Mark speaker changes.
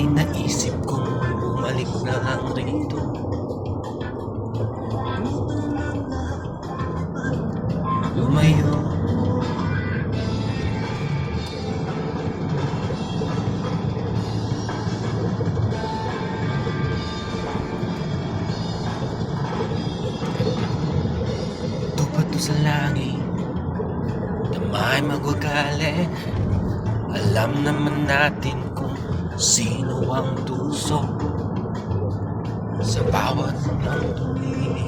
Speaker 1: ay naisip kong bumalik na lang rito. Lumayo, tupad to sa langit na may magwagaling. Alam naman natin kung sino ang tusok sa bawat ng tumingin.